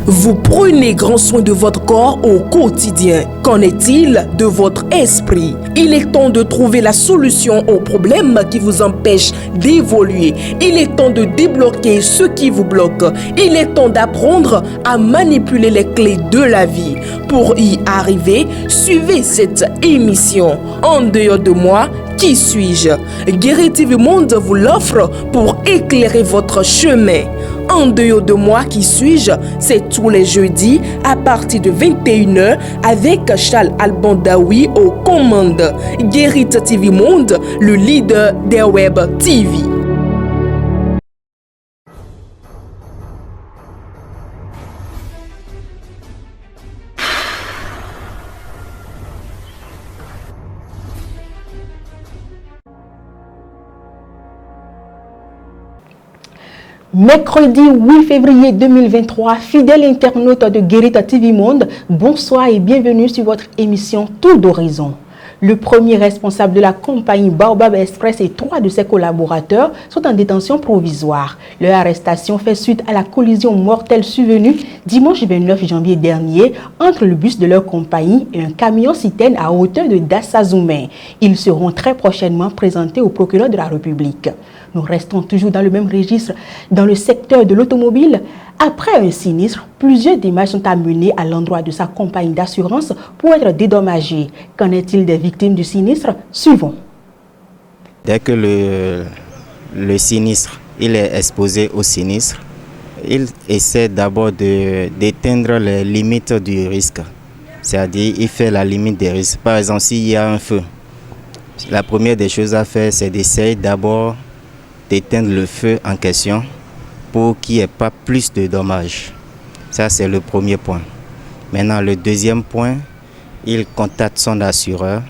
Vous prenez grand soin de votre corps au quotidien. Qu'en est-il de votre esprit? Il est temps de trouver la solution aux problèmes qui vous empêchent d'évoluer. Il est temps de débloquer ce qui vous bloque. Il est temps d'apprendre à manipuler les clés de la vie. Pour y arriver, suivez cette émission. En dehors de moi, qui suis-je? Guéri TV Monde vous l'offre pour éclairer votre chemin. En dehors de moi, qui suis-je? C'est tous les jeudis à partir de 21h avec Charles Alban Daoui aux commandes. Guéri TV Monde, le leader des web TV. Mercredi 8 février 2023, fidèles internautes de Guéri TV Monde, bonsoir et bienvenue sur votre émission Tour d'Horizon. Le premier responsable de la compagnie Baobab Express et 3 de ses collaborateurs sont en détention provisoire. Leur arrestation fait suite à la collision mortelle survenue dimanche 29 janvier dernier entre le bus de leur compagnie et un camion-citerne à hauteur de Dassazoumen. Ils seront très prochainement présentés au procureur de la République. Nous restons toujours dans le même registre dans le secteur de l'automobile. Après un sinistre, plusieurs démarches sont amenées à l'endroit de sa compagnie d'assurance pour être dédommagées. Qu'en est-il des victimes du sinistre? Suivons. Dès que le sinistre il est exposé au sinistre, il essaie d'abord d'éteindre les limites du risque. C'est-à-dire, il fait la limite des risques. Par exemple, s'il y a un feu, la première des choses à faire, c'est d'essayer d'abord d'éteindre le feu en question pour qu'il n'y ait pas plus de dommages. Ça, c'est le premier point. Maintenant, le deuxième point, il contacte son assureur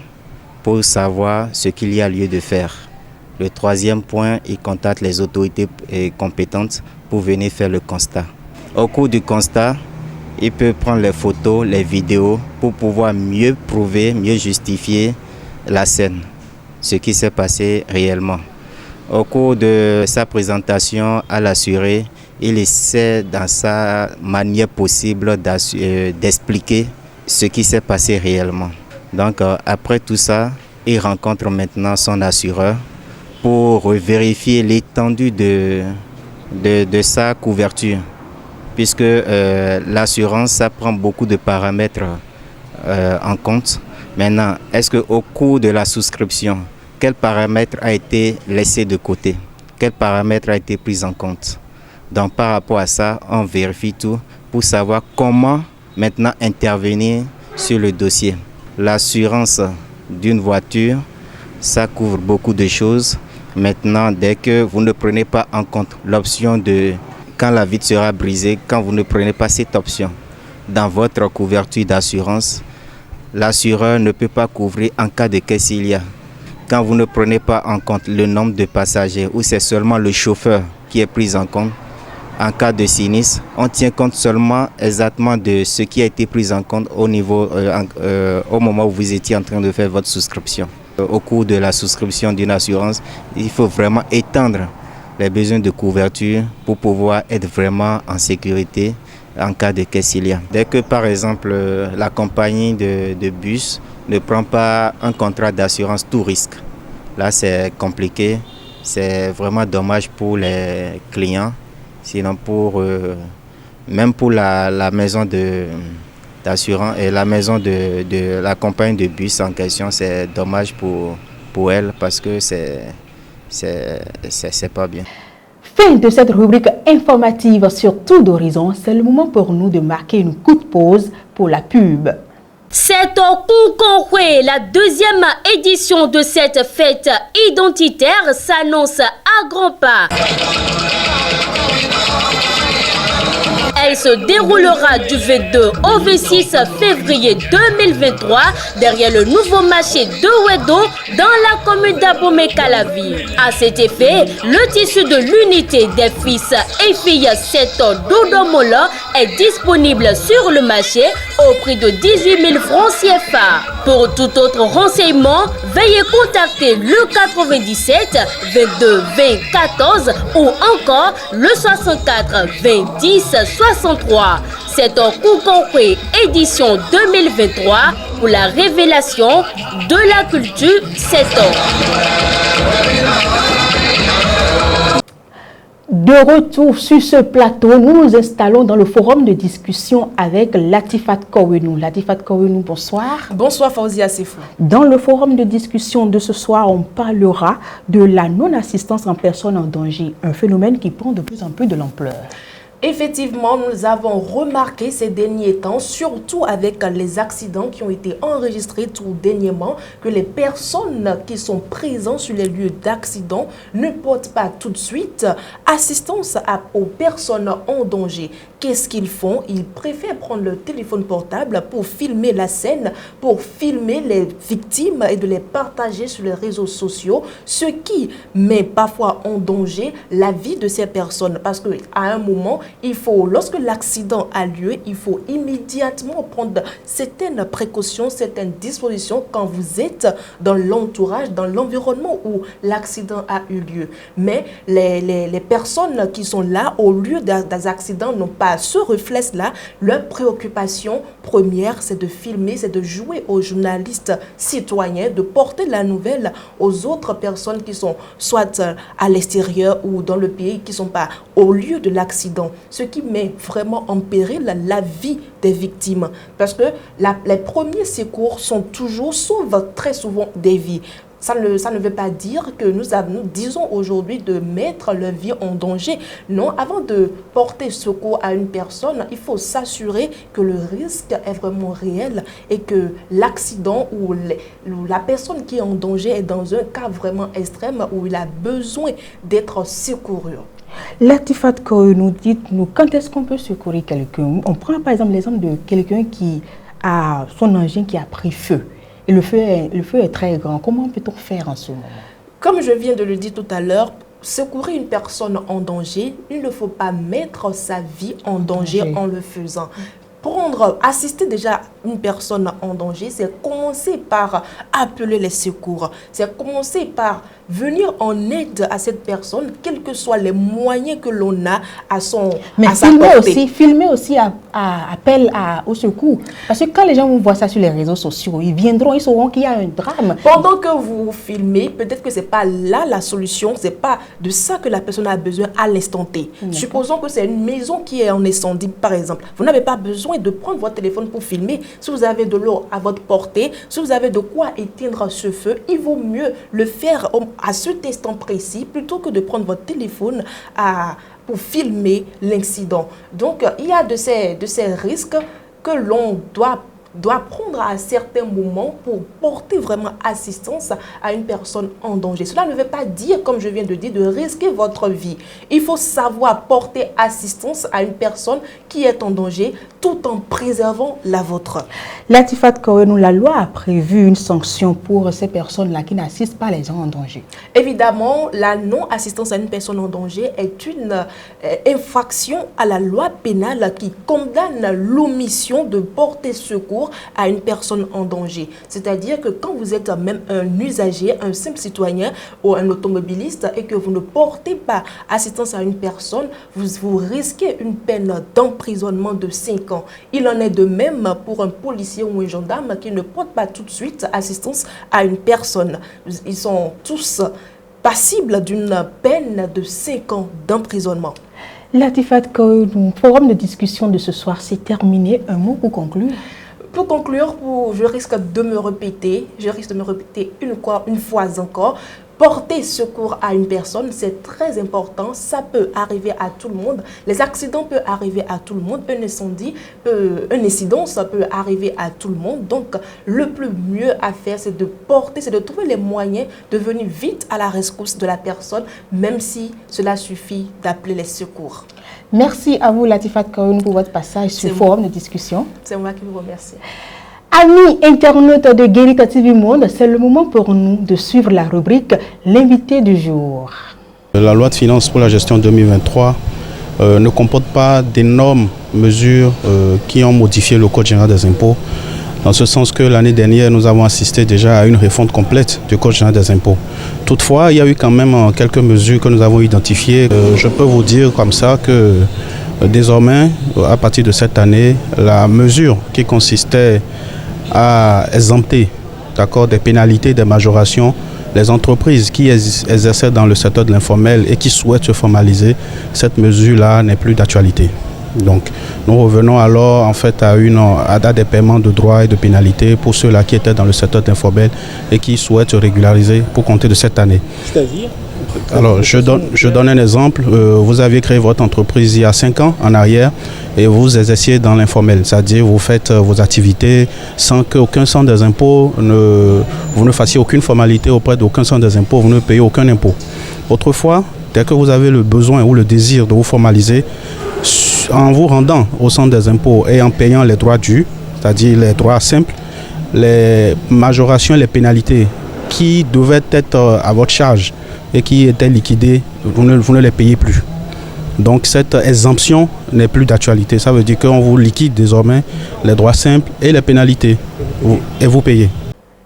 pour savoir ce qu'il y a lieu de faire. Le troisième point, il contacte les autorités compétentes pour venir faire le constat. Au cours du constat, il peut prendre les photos, les vidéos pour pouvoir mieux prouver, mieux justifier la scène, ce qui s'est passé réellement. Au cours de sa présentation à l'assuré, il essaie dans sa manière possible d'expliquer ce qui s'est passé réellement. Donc après tout ça, il rencontre maintenant son assureur pour vérifier l'étendue de sa couverture. Puisque l'assurance, ça prend beaucoup de paramètres en compte. Maintenant, est-ce qu'au cours de la souscription, quel paramètre a été laissé de côté? Quel paramètre a été pris en compte? Donc par rapport à ça, on vérifie tout pour savoir comment maintenant intervenir sur le dossier. L'assurance d'une voiture, ça couvre beaucoup de choses. Maintenant, dès que vous ne prenez pas en compte l'option de quand la vitre sera brisée, quand vous ne prenez pas cette option dans votre couverture d'assurance, l'assureur ne peut pas couvrir en cas de qu'est-ce qu'il y a. Quand vous ne prenez pas en compte le nombre de passagers ou c'est seulement le chauffeur qui est pris en compte, en cas de sinistre, on tient compte seulement exactement de ce qui a été pris en compte au moment où vous étiez en train de faire votre souscription. Au cours de la souscription d'une assurance, il faut vraiment étendre les besoins de couverture pour pouvoir être vraiment en sécurité en cas de qu'est-ce qu'il y a. Dès que par exemple la compagnie de bus ne prend pas un contrat d'assurance tout risque, là c'est compliqué, c'est vraiment dommage pour les clients, sinon même pour la maison d'assurance et la maison de la compagnie de bus en question, c'est dommage pour elle parce que c'est pas bien. Fin de cette rubrique informative sur Tour d'Horizon, c'est le moment pour nous de marquer une courte pause pour la pub. C'est au Koukonwe, la deuxième édition de cette fête identitaire s'annonce à grands pas. Elle se déroulera du 22 au 26 février 2023 derrière le nouveau marché de Wedo dans la commune d'Abomey-Calavi. À cet effet, le tissu de l'unité des fils et filles 7 d'Odomola est disponible sur le marché au prix de 18 000 francs CFA. Pour tout autre renseignement, veuillez contacter le 97 22 20 14 ou encore le 64 20 10 63. C'est un Koukonkwe édition 2023 pour la révélation de la culture 7 ans. De retour sur ce plateau, nous nous installons dans le forum de discussion avec Latifat Kowenou. Latifat Kowenou, bonsoir. Bonsoir Fauzia Sefou. Dans le forum de discussion de ce soir, on parlera de la non-assistance en personne en danger, un phénomène qui prend de plus en plus de l'ampleur. Effectivement, nous avons remarqué ces derniers temps, surtout avec les accidents qui ont été enregistrés tout dernièrement, que les personnes qui sont présentes sur les lieux d'accident ne portent pas tout de suite assistance aux personnes en danger. Qu'est-ce qu'ils font? Ils préfèrent prendre le téléphone portable pour filmer la scène, pour filmer les victimes et de les partager sur les réseaux sociaux, ce qui met parfois en danger la vie de ces personnes. Parce qu'à un moment, lorsque l'accident a lieu, il faut immédiatement prendre certaines précautions, certaines dispositions quand vous êtes dans l'entourage, dans l'environnement où l'accident a eu lieu. Mais les personnes qui sont là au lieu des accidents n'ont pas ce réflexe-là. Leur préoccupation première, c'est de filmer, c'est de jouer aux journalistes citoyens, de porter la nouvelle aux autres personnes qui sont soit à l'extérieur ou dans le pays, qui ne sont pas au lieu de l'accident. Ce qui met vraiment en péril la vie des victimes. Parce que les premiers secours sauvent très souvent des vies. Ça ne veut pas dire que nous disons aujourd'hui de mettre leur vie en danger. Non, avant de porter secours à une personne, il faut s'assurer que le risque est vraiment réel et que l'accident ou la personne qui est en danger est dans un cas vraiment extrême où il a besoin d'être secouru. Latifat Kowenou, dites-nous, quand est-ce qu'on peut secourir quelqu'un? On prend par exemple l'exemple de quelqu'un qui a son engin qui a pris feu. Et le feu est très grand. Comment peut-on faire en ce moment? Comme je viens de le dire tout à l'heure, secourir une personne en danger, il ne faut pas mettre sa vie en danger en le faisant. Assister déjà une personne en danger, c'est commencer par appeler les secours. C'est commencer par venir en aide à cette personne, quels que soient les moyens que l'on a à sa portée. Filmer aussi appel au secours. Parce que quand les gens voient ça sur les réseaux sociaux, ils viendront, ils sauront qu'il y a un drame. Pendant que vous filmez, peut-être que ce n'est pas là la solution, ce n'est pas de ça que la personne a besoin à l'instant T. Supposons que c'est une maison qui est en incendie, par exemple. Vous n'avez pas besoin de prendre votre téléphone pour filmer. Si vous avez de l'eau à votre portée, si vous avez de quoi éteindre ce feu, il vaut mieux le faire à cet instant précis plutôt que de prendre votre téléphone pour filmer l'incident. Donc, il y a de ces risques que l'on doit prendre à certains moments pour porter vraiment assistance à une personne en danger. Cela ne veut pas dire, comme je viens de dire, de risquer votre vie. Il faut savoir porter assistance à une personne qui est en danger tout en préservant la vôtre. Latifat Kowenou, la loi a prévu une sanction pour ces personnes-là qui n'assistent pas les gens en danger. Évidemment, la non-assistance à une personne en danger est une infraction à la loi pénale qui condamne l'omission de porter secours à une personne en danger. C'est-à-dire que quand vous êtes même un usager, un simple citoyen ou un automobiliste et que vous ne portez pas assistance à une personne, vous risquez une peine d'emprisonnement de 5 ans. Il en est de même pour un policier ou un gendarme qui ne porte pas tout de suite assistance à une personne. Ils sont tous passibles d'une peine de 5 ans d'emprisonnement. Latifat Kowenou, le forum de discussion de ce soir, c'est terminé. Un mot pour conclure? Pour conclure, je risque de me répéter une fois encore. Porter secours à une personne, c'est très important. Ça peut arriver à tout le monde. Les accidents peuvent arriver à tout le monde. Un incident, ça peut arriver à tout le monde. Donc, le plus mieux à faire, c'est de trouver les moyens de venir vite à la rescousse de la personne, même si cela suffit d'appeler les secours. Merci à vous, Latifat Kowenou, pour votre passage sur le forum de discussion. C'est moi qui vous remercie. Amis internautes de Guérita TV Monde, c'est le moment pour nous de suivre la rubrique L'invité du jour. La loi de finances pour la gestion 2023 ne comporte pas d'énormes mesures qui ont modifié le Code général des impôts. Dans ce sens que l'année dernière, nous avons assisté déjà à une refonte complète du Code général des impôts. Toutefois, il y a eu quand même quelques mesures que nous avons identifiées. Je peux vous dire comme ça que Désormais, à partir de cette année, la mesure qui consistait à exempter des pénalités, des majorations, les entreprises qui exerçaient dans le secteur de l'informel et qui souhaitent se formaliser, cette mesure-là n'est plus d'actualité. Donc, nous revenons alors en fait à des paiements de droits et de pénalités pour ceux-là qui étaient dans le secteur informel et qui souhaitent se régulariser pour compter de cette année. C'est-à-dire ? Alors, je donne un exemple. Vous aviez créé votre entreprise il y a 5 ans en arrière et vous exerciez dans l'informel, c'est-à-dire vous faites vos activités sans qu'aucun centre des impôts, vous ne fassiez aucune formalité auprès d'aucun centre des impôts, vous ne payez aucun impôt. Autrefois, dès que vous avez le besoin ou le désir de vous formaliser, en vous rendant au centre des impôts et en payant les droits dus, c'est-à-dire les droits simples, les majorations, les pénalités qui devaient être à votre charge et qui étaient liquidées, vous ne les payez plus. Donc cette exemption n'est plus d'actualité. Ça veut dire qu'on vous liquide désormais les droits simples et les pénalités et vous payez.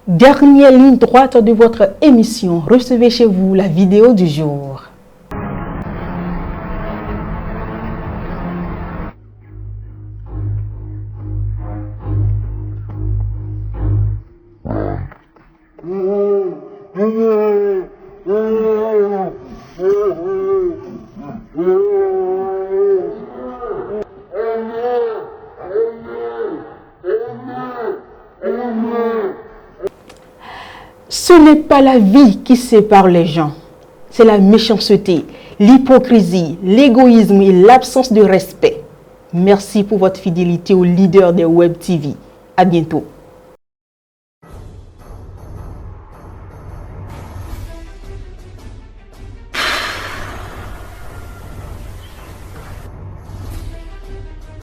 Dernière ligne droite de votre émission. Recevez chez vous la vidéo du jour. Ce n'est pas la vie qui sépare les gens, c'est la méchanceté, l'hypocrisie, l'égoïsme et l'absence de respect. Merci pour votre fidélité au leader des Web TV. À bientôt.